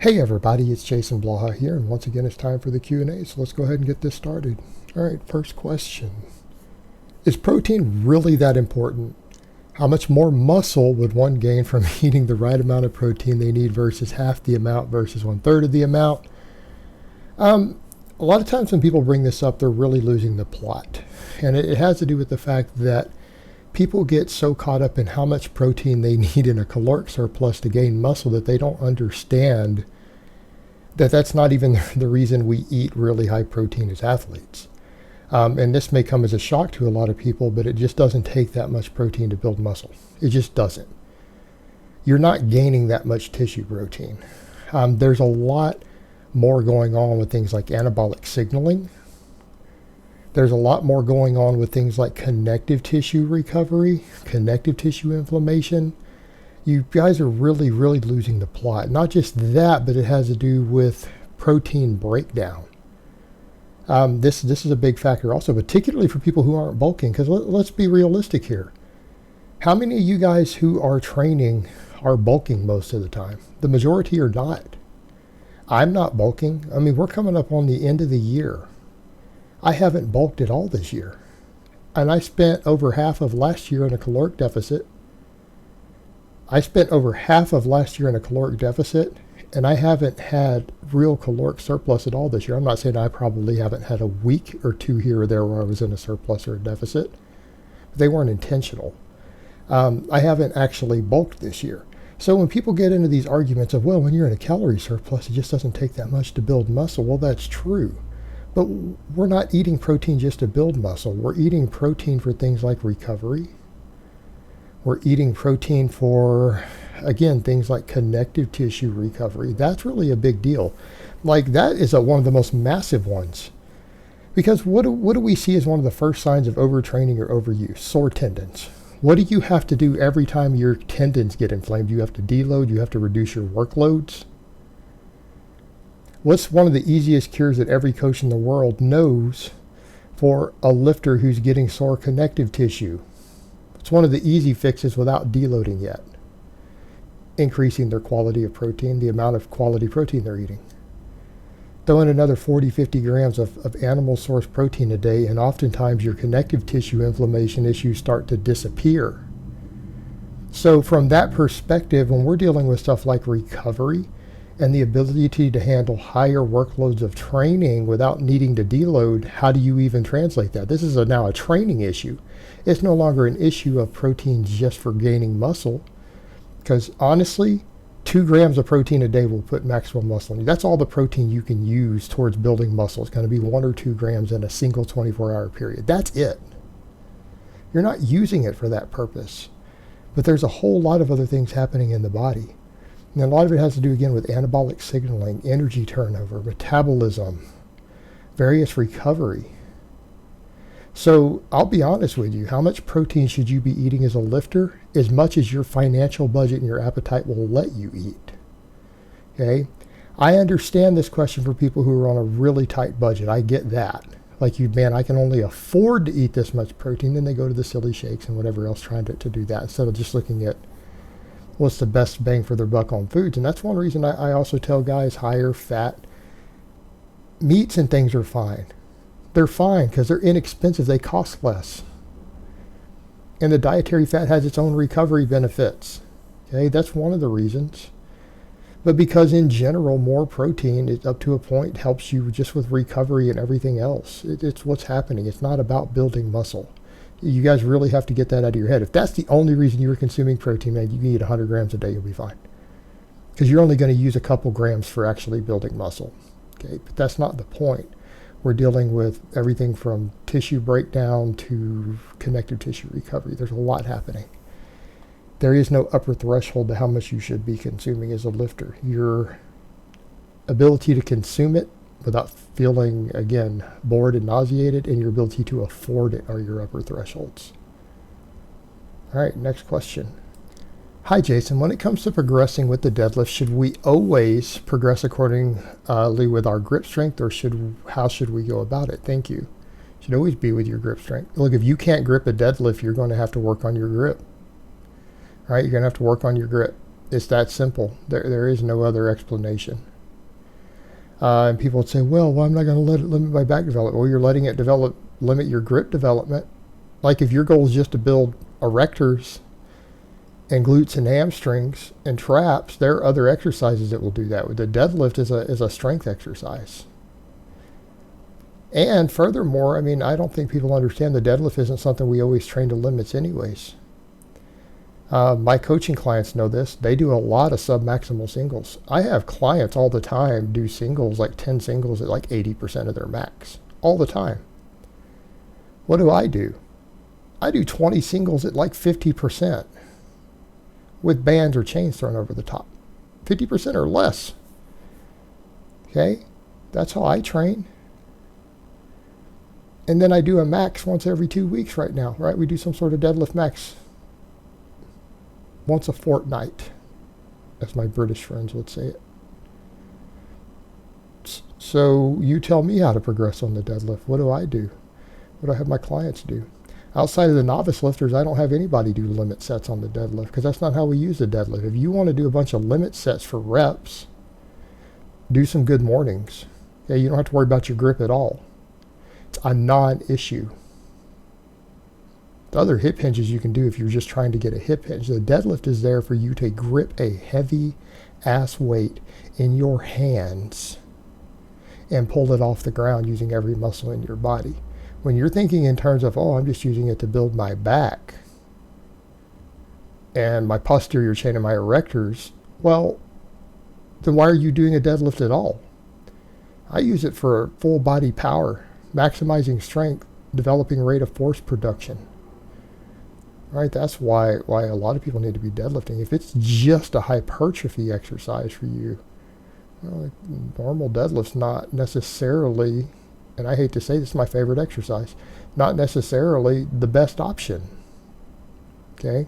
Hey everybody, it's Jason Blaha here, and once again it's time for the Q&A, so let's go ahead and get this started. Alright, first question. Is protein really that important? How much more muscle would one gain from eating the right amount of protein they need versus half the amount versus 1/3 of the amount? A lot of times when people bring this up, they're really losing the plot. And it has to do with the fact that people get so caught up in how much protein they need in a caloric surplus to gain muscle that they don't understand that that's not even the reason we eat really high protein as athletes. And this may come as a shock to a lot of people, but it just doesn't take that much protein to build muscle. It just doesn't. You're not gaining that much tissue protein. There's a lot more going on with things like anabolic signaling. There's a lot more going on with things like connective tissue recovery, connective tissue inflammation. You guys are really losing the plot. Not just that, but it has to do with protein breakdown. This is a big factor also, particularly for people who aren't bulking, because let's be realistic here. How many of you guys who are training are bulking most of the time? The majority are not. I'm not bulking. I mean, we're coming up on the end of the year. I haven't bulked at all this year. And I spent over half of last year in a caloric deficit. And I haven't had real caloric surplus at all this year. I'm not saying I probably haven't had a week or two here or there where I was in a surplus or a deficit. But they weren't intentional. I haven't actually bulked this year. So when people get into these arguments of, well, when you're in a calorie surplus, it just doesn't take that much to build muscle. Well, that's true. But we're not eating protein just to build muscle. We're eating protein for things like recovery. We're eating protein for, again, things like connective tissue recovery. That's really a big deal. Like, that is one of the most massive ones. Because what do we see as one of the first signs of overtraining or overuse? Sore tendons. What do you have to do every time your tendons get inflamed? You have to deload. You have to reduce your workloads. What's one of the easiest cures that every coach in the world knows for a lifter who's getting sore connective tissue? It's one of the easy fixes without deloading yet. Increasing their quality of protein, the amount of quality protein they're eating. Throw in another 40, 50 grams of animal source protein a day, and oftentimes your connective tissue inflammation issues start to disappear. So from that perspective, when we're dealing with stuff like recovery and the ability to handle higher workloads of training without needing to deload, how do you even translate that? This is now a training issue. It's no longer an issue of protein just for gaining muscle, because honestly, 2 grams of protein a day will put maximum muscle in you. That's all the protein you can use towards building muscle. It's going to be 1 or 2 grams in a single 24-hour period. That's it. You're not using it for that purpose. But there's a whole lot of other things happening in the body. And a lot of it has to do, again, with anabolic signaling, energy turnover, metabolism, various recovery. So I'll be honest with you, how much protein should you be eating as a lifter? As much as your financial budget and your appetite will let you eat. Okay? I understand this question for people who are on a really tight budget. I get that. Like, man, I can only afford to eat this much protein. Then they go to the silly shakes and whatever else trying to do that instead of just looking at what's the best bang for their buck on foods. And that's one reason I also tell guys higher fat meats and things are fine. They're fine because they're inexpensive. They cost less. And the dietary fat has its own recovery benefits. Okay, that's one of the reasons. But because in general, more protein, is up to a point, helps you just with recovery and everything else. It's what's happening. It's not about building muscle. You guys really have to get that out of your head. If that's the only reason you were consuming protein, man, you can eat 100 grams a day, you'll be fine. Because you're only going to use a couple grams for actually building muscle. Okay, but that's not the point. We're dealing with everything from tissue breakdown to connective tissue recovery. There's a lot happening. There is no upper threshold to how much you should be consuming as a lifter. Your ability to consume it without feeling, again, bored and nauseated, and your ability to afford it are your upper thresholds. All right, next question. Hi, Jason. When it comes to progressing with the deadlift, should we always progress accordingly with our grip strength, or how should we go about it? Thank you. Should always be with your grip strength. Look, if you can't grip a deadlift, you're going to have to work on your grip. All right, you're going to have to work on your grip. It's that simple. There is no other explanation. And people would say, well, I'm not going to let it limit my back development. Well, you're letting it limit your grip development. Like if your goal is just to build erectors and glutes and hamstrings and traps, there are other exercises that will do that. The deadlift is a strength exercise. And furthermore, I mean, I don't think people understand the deadlift isn't something we always train to limits anyways. My coaching clients know this. They do a lot of submaximal singles. I have clients all the time do singles, like 10 singles at like 80% of their max. All the time. What do? I do 20 singles at like 50% with bands or chains thrown over the top. 50% or less. Okay? That's how I train. And then I do a max once every 2 weeks right now, right? We do some sort of deadlift max once a fortnight, as my British friends would say it. So you tell me how to progress on the deadlift. What do I do? What do I have my clients do? Outside of the novice lifters, I don't have anybody do limit sets on the deadlift because that's not how we use the deadlift. If you want to do a bunch of limit sets for reps, do some good mornings. Okay, you don't have to worry about your grip at all. It's a non-issue. The other hip hinges you can do if you're just trying to get a hip hinge. The deadlift is there for you to grip a heavy ass weight in your hands and pull it off the ground using every muscle in your body. When you're thinking in terms of, oh, I'm just using it to build my back and my posterior chain and my erectors, well, then why are you doing a deadlift at all? I use it for full body power, maximizing strength, developing rate of force production. Right, that's why a lot of people need to be deadlifting. If it's just a hypertrophy exercise for you, well, normal deadlift's not necessarily, and I hate to say this is my favorite exercise, not necessarily the best option. Okay?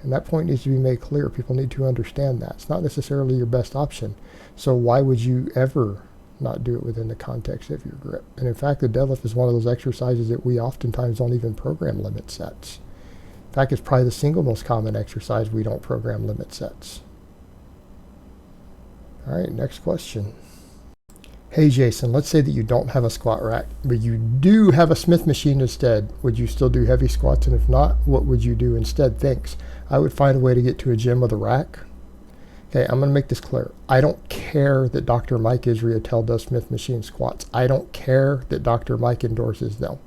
And that point needs to be made clear. People need to understand that. It's not necessarily your best option. So why would you ever not do it within the context of your grip? And in fact, the deadlift is one of those exercises that we oftentimes don't even program limit sets. In fact, it's probably the single most common exercise we don't program limit sets. All right, next question. Hey Jason, let's say that you don't have a squat rack, but you do have a Smith machine instead. Would you still do heavy squats? And if not, what would you do instead? Thanks. I would find a way to get to a gym with a rack. Okay, I'm going to make this clear. I don't care that Dr. Mike Israetel does Smith machine squats. I don't care that Dr. Mike endorses them.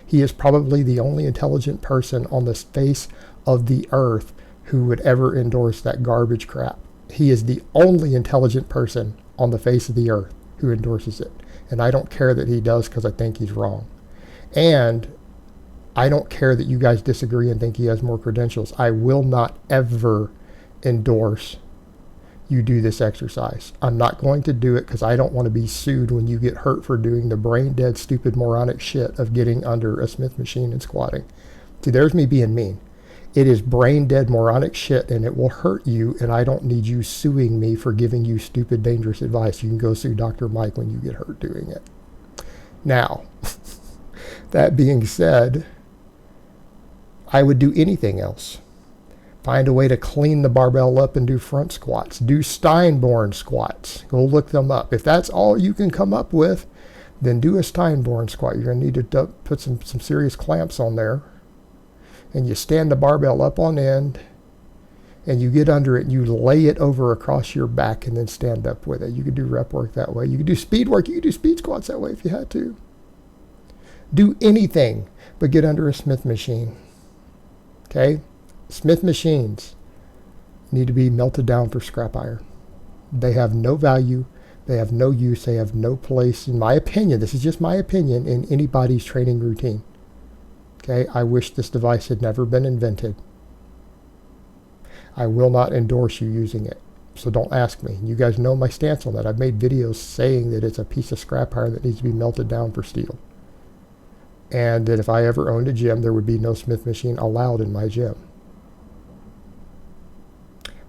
He is probably the only intelligent person on the face of the earth who would ever endorse that garbage crap. He is the only intelligent person on the face of the earth who endorses it. And I don't care that he does because I think he's wrong. And I don't care that you guys disagree and think he has more credentials. I will not ever endorse you do this exercise. I'm not going to do it because I don't want to be sued when you get hurt for doing the brain dead, stupid, moronic shit of getting under a Smith machine and squatting. See, there's me being mean. It is brain dead, moronic shit, and it will hurt you, and I don't need you suing me for giving you stupid, dangerous advice. You can go sue Dr. Mike when you get hurt doing it. Now, that being said, I would do anything else. Find a way to clean the barbell up and do front squats. Do Steinborn squats. Go look them up. If that's all you can come up with, then do a Steinborn squat. You're going to need to put some serious clamps on there. And you stand the barbell up on end, and you get under it, and you lay it over across your back, and then stand up with it. You could do rep work that way. You could do speed work. You could do speed squats that way if you had to. Do anything but get under a Smith machine. Okay? Smith machines need to be melted down for scrap iron. They have no value. They have no use. They have no place, in my opinion, this is just my opinion, in anybody's training routine. Okay, I wish this device had never been invented. I will not endorse you using it. So don't ask me. You guys know my stance on that. I've made videos saying that it's a piece of scrap iron that needs to be melted down for steel. And that if I ever owned a gym, there would be no Smith machine allowed in my gym.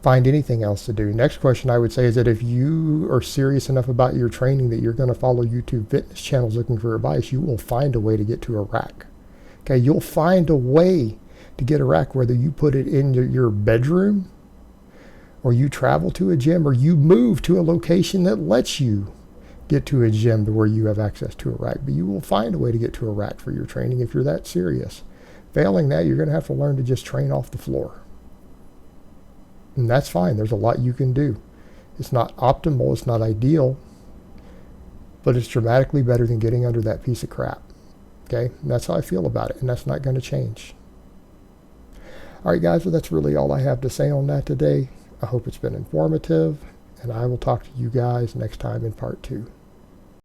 Find anything else to do. Next question I would say is that if you are serious enough about your training that you're going to follow YouTube fitness channels looking for advice, you will find a way to get to a rack. Okay, you'll find a way to get a rack, whether you put it in your bedroom or you travel to a gym, or you move to a location that lets you get to a gym to where you have access to a rack. But you will find a way to get to a rack for your training if you're that serious. Failing that, you're going to have to learn to just train off the floor. And that's fine. There's a lot you can do. It's not optimal, it's not ideal, but it's dramatically better than getting under that piece of crap. Okay? And that's how I feel about it, and that's not going to change. All right, guys, well, that's really all I have to say on that today. I hope it's been informative, and I will talk to you guys next time in part 2.